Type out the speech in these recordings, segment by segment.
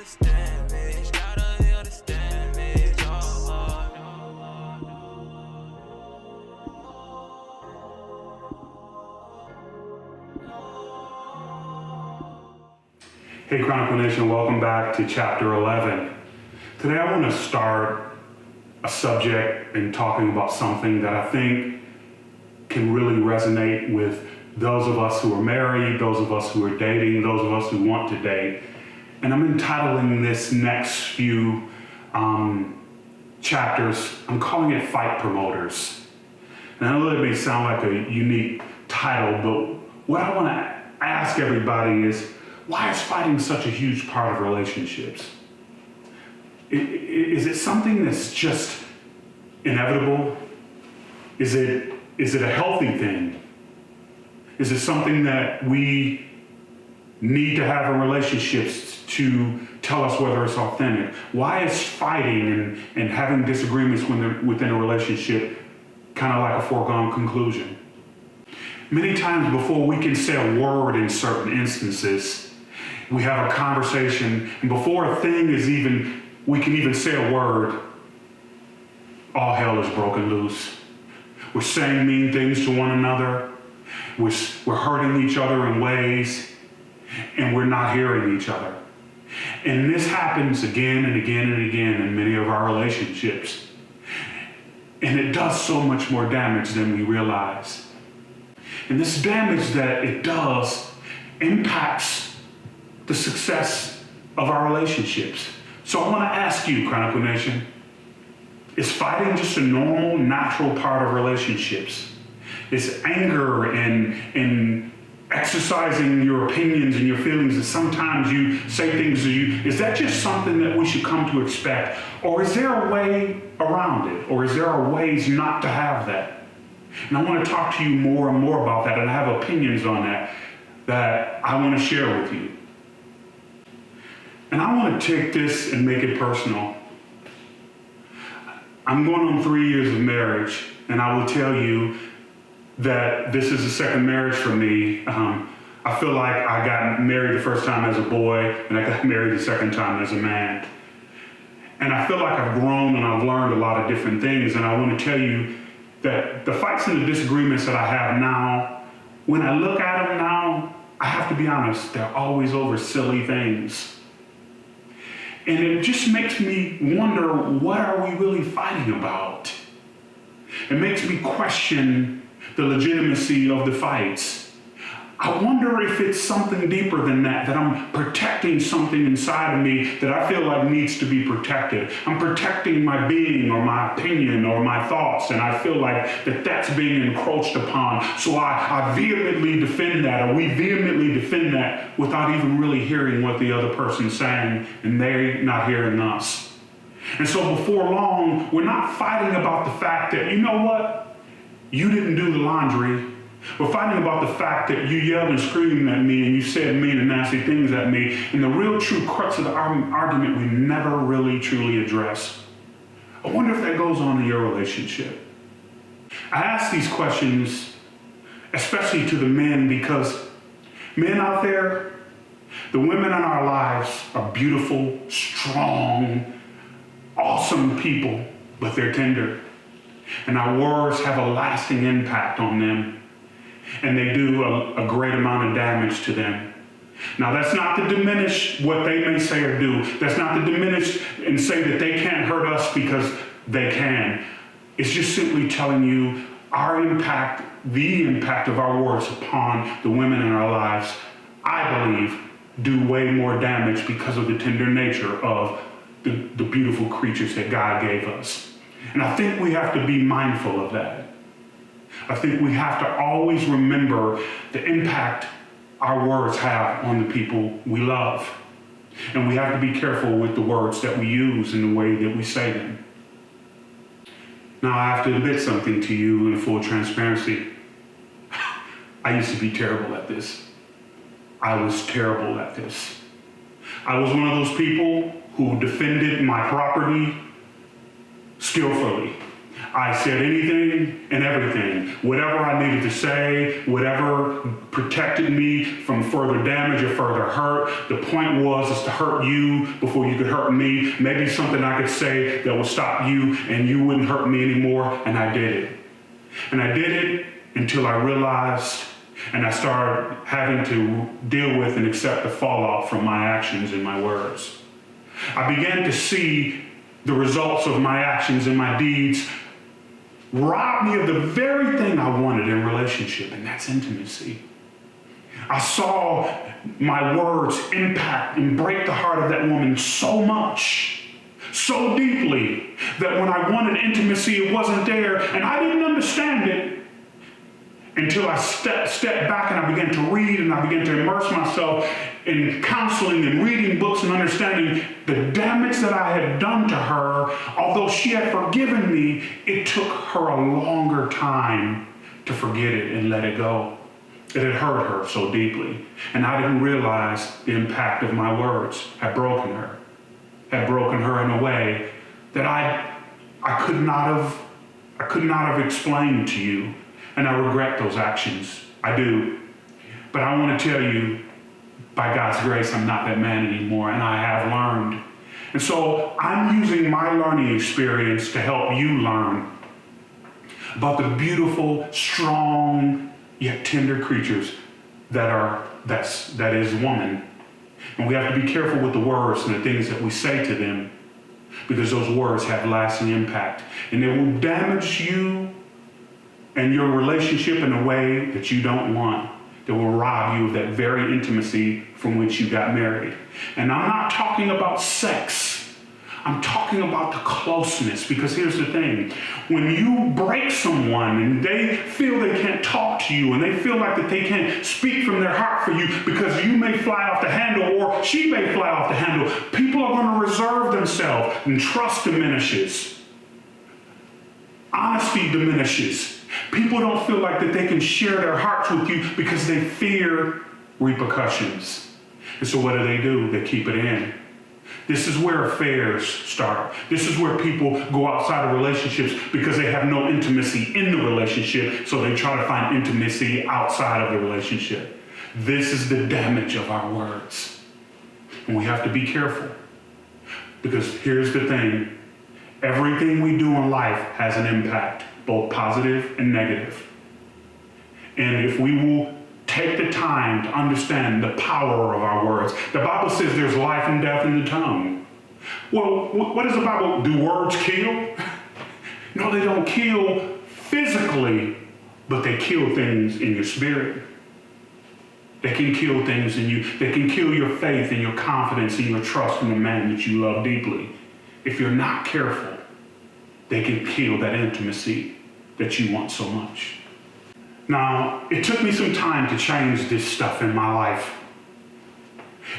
this damage, gotta heal this damage. Hey Chronicle Nation, welcome back to chapter 11. Today I want to start a subject and talking about something that I think can really resonate with those of us who are married, those of us who are dating, those of us who want to date. And I'm entitling this next few chapters, I'm calling it Fight Promoters. And I know that may sound like a unique title, but what I want to ask everybody is, why is fighting such a huge part of relationships? Is it something that's just inevitable? Is it a healthy thing? Is it something that we need to have in relationships to tell us whether it's authentic? Why is fighting and having disagreements within a relationship kind of like a foregone conclusion? Many times before we can say a word in certain instances, we have a conversation, and before a thing is we can even say a word, all hell is broken loose. We're saying mean things to one another. We're hurting each other in ways, and we're not hearing each other. And this happens again and again and again in many of our relationships. And it does so much more damage than we realize. And this damage that it does impacts the success of our relationships. So I want to ask you, Chronicle Nation, is fighting just a normal, natural part of relationships? Is anger and exercising your opinions and your feelings, and sometimes you say things to you, is that just something that we should come to expect? Or is there a way around it? Or is there ways not to have that? And I want to talk to you more and more about that, and I have opinions on that I want to share with you. And I want to take this and make it personal. I'm going on 3 years of marriage, and I will tell you that this is the second marriage for me. I feel like I got married the first time as a boy, and I got married the second time as a man. And I feel like I've grown and I've learned a lot of different things, and I want to tell you that the fights and the disagreements that I have now, when I look at them now, I have to be honest, they're always over silly things. And it just makes me wonder, what are we really fighting about? It makes me question the legitimacy of the fights. I wonder if it's something deeper than that I'm protecting something inside of me that I feel like needs to be protected. I'm protecting my being or my opinion or my thoughts, and I feel like that's being encroached upon. So I vehemently defend that, or we vehemently defend that without even really hearing what the other person's saying, and they're not hearing us. And so before long, we're not fighting about the fact that, you know what, you didn't do the laundry. We're fighting about the fact that you yelled and screamed at me and you said mean and nasty things at me, and the real true crux of the argument we never really truly address. I wonder if that goes on in your relationship. I ask these questions especially to the men, because men out there, the women in our lives are beautiful, strong, awesome people, but they're tender. And our words have a lasting impact on them. And they do a great amount of damage to them. Now, that's not to diminish what they may say or do. That's not to diminish and say that they can't hurt us, because they can. It's just simply telling you our impact, the impact of our words upon the women in our lives, I believe, do way more damage because of the tender nature of the beautiful creatures that God gave us. And I think we have to be mindful of that. I think we have to always remember the impact our words have on the people we love. And we have to be careful with the words that we use and the way that we say them. Now, I have to admit something to you in full transparency. I used to be terrible at this. I was terrible at this. I was one of those people who defended my property skillfully. I said anything and everything. Whatever I needed to say, whatever protected me from further damage or further hurt. The point was is to hurt you before you could hurt me. Maybe something I could say that would stop you and you wouldn't hurt me anymore. And I did it. And I did it until I realized and I started having to deal with and accept the fallout from my actions and my words. I began to see the results of my actions and my deeds rob me of the very thing I wanted in relationship, and that's intimacy. I saw my words impact and break the heart of that woman so much, so deeply, that when I wanted intimacy, it wasn't there, and I didn't understand it until I stepped back and I began to read and I began to immerse myself in counseling and reading books and understanding the damage that I had done to her. Although she had forgiven me, it took her a longer time to forget it and let it go. It had hurt her so deeply. And I didn't realize the impact of my words had broken her in a way that I could not have explained to you. And I regret those actions. I do. But I want to tell you, by God's grace, I'm not that man anymore, and I have learned. And so I'm using my learning experience to help you learn about the beautiful, strong, yet tender creatures that is woman. And we have to be careful with the words and the things that we say to them, because those words have lasting impact. And they will damage you and your relationship in a way that you don't want, that will rob you of that very intimacy from which you got married. And I'm not talking about sex. I'm talking about the closeness, because here's the thing. When you break someone and they feel they can't talk to you and they feel like that they can't speak from their heart for you because you may fly off the handle or she may fly off the handle, people are going to reserve themselves and trust diminishes. Honesty diminishes. People don't feel like that they can share their hearts with you because they fear repercussions. And so what do? They keep it in. This is where affairs start. This is where people go outside of relationships because they have no intimacy in the relationship, so they try to find intimacy outside of the relationship. This is the damage of our words. And we have to be careful, because here's the thing. Everything we do in life has an impact, both positive and negative. And if we will take the time to understand the power of our words, the Bible says there's life and death in the tongue. Well, what does the Bible do? Words kill? No, they don't kill physically, but they kill things in your spirit. They can kill things in you. They can kill your faith and your confidence and your trust in the man that you love deeply. If you're not careful, they can kill that intimacy that you want so much. Now, it took me some time to change this stuff in my life.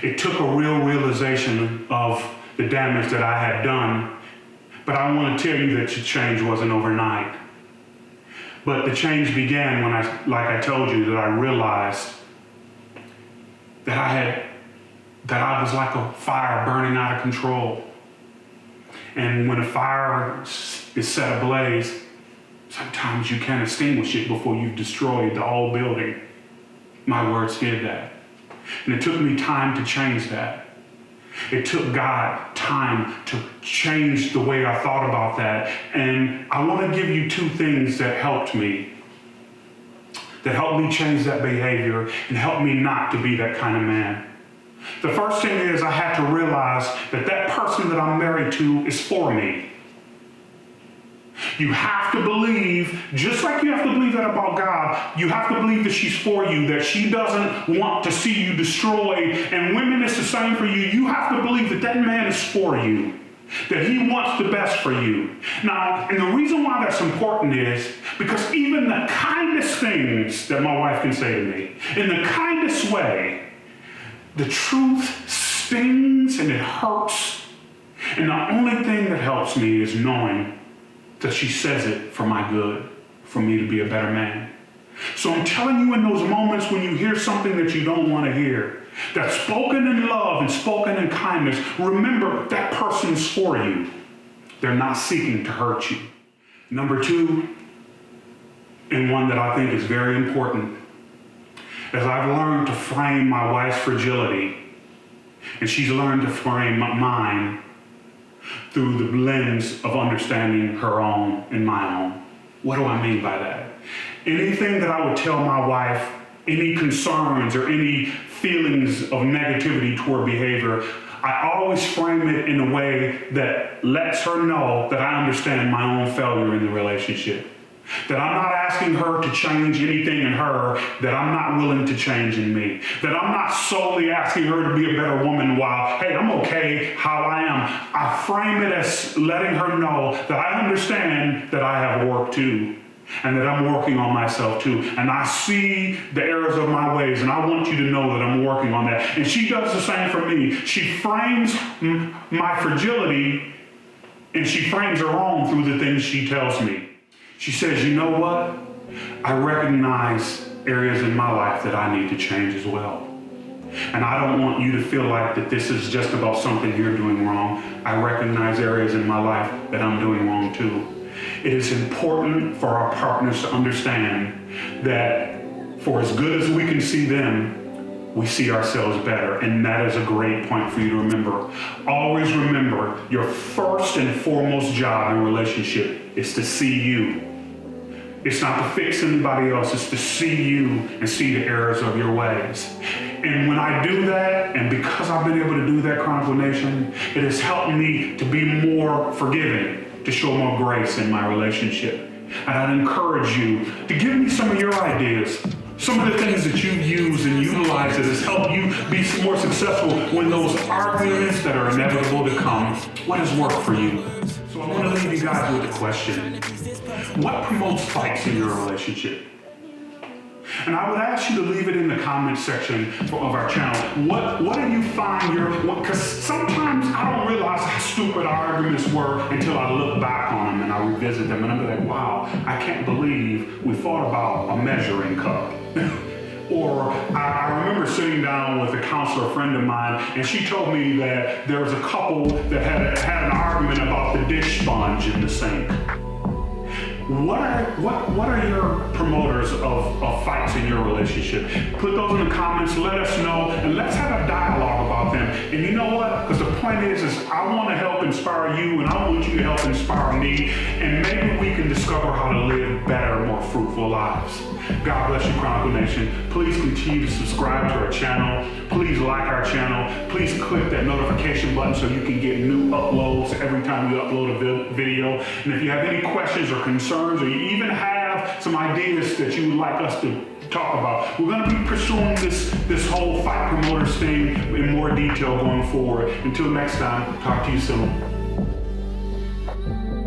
It took a real realization of the damage that I had done, but I want to tell you that the change wasn't overnight. But the change began when like I told you, that I realized that I was like a fire burning out of control. And when a fire is set ablaze, sometimes you can't extinguish it before you've destroyed the whole building. My words did that. And it took me time to change that. It took God time to change the way I thought about that. And I want to give you two things that helped me change that behavior and helped me not to be that kind of man. The first thing is I had to realize that that person that I'm married to is for me. You have to believe, just like you have to believe that about God, you have to believe that she's for you, that she doesn't want to see you destroyed. And women, it's the same for you. You have to believe that that man is for you, that he wants the best for you. Now, and the reason why that's important is because even the kindest things that my wife can say to me, in the kindest way, the truth stings and it hurts. And the only thing that helps me is knowing that she says it for my good, for me to be a better man. So I'm telling you, in those moments when you hear something that you don't want to hear, that's spoken in love and spoken in kindness, remember that person is for you. They're not seeking to hurt you. Number two, and one that I think is very important, is I've learned to frame my wife's fragility, and she's learned to frame mine through the lens of understanding her own and my own. What do I mean by that? Anything that I would tell my wife, any concerns or any feelings of negativity toward behavior, I always frame it in a way that lets her know that I understand my own failure in the relationship. That I'm not asking her to change anything in her that I'm not willing to change in me. That I'm not solely asking her to be a better woman while, hey, I'm okay how I am. I frame it as letting her know that I understand that I have work too, and that I'm working on myself too. And I see the errors of my ways, and I want you to know that I'm working on that. And she does the same for me. She frames my fragility, and she frames her own through the things she tells me. She says, you know what? I recognize areas in my life that I need to change as well. And I don't want you to feel like that this is just about something you're doing wrong. I recognize areas in my life that I'm doing wrong too. It is important for our partners to understand that for as good as we can see them, we see ourselves better. And that is a great point for you to remember. Always remember, your first and foremost job in a relationship is to see you. It's not to fix anybody else, it's to see you and see the errors of your ways. And when I do that, and because I've been able to do that, Chronicle Nation, it has helped me to be more forgiving, to show more grace in my relationship. And I'd encourage you to give me some of your ideas, some of the things that you use and utilize that has helped you be more successful when those arguments that are inevitable to come, what has worked for you? So I want to leave you guys with a question. What promotes fights in your relationship? And I would ask you to leave it in the comment section of our channel. What do you find because sometimes I don't realize how stupid our arguments were until I look back on them and I revisit them and I'm like, wow, I can't believe we fought about a measuring cup. Or I remember sitting down with a counselor friend of mine, and she told me that there was a couple that had an argument about the dish sponge in the sink. What are your promoters of fights in your relationship? Put those in the comments, let us know, and let's have a dialogue about them. And you know what? Because the point is I want to help inspire you, and I want you to help inspire me, and maybe we can discover how to live better, more fruitful lives. God bless you, Chronicle Nation. Please continue to subscribe to our channel. Please like our channel. Please click that notification button so you can get new uploads every time we upload a video. And if you have any questions or concerns, or you even have some ideas that you would like us to talk about, we're going to be pursuing this whole fight promoters thing in more detail going forward. Until next time, talk to you soon.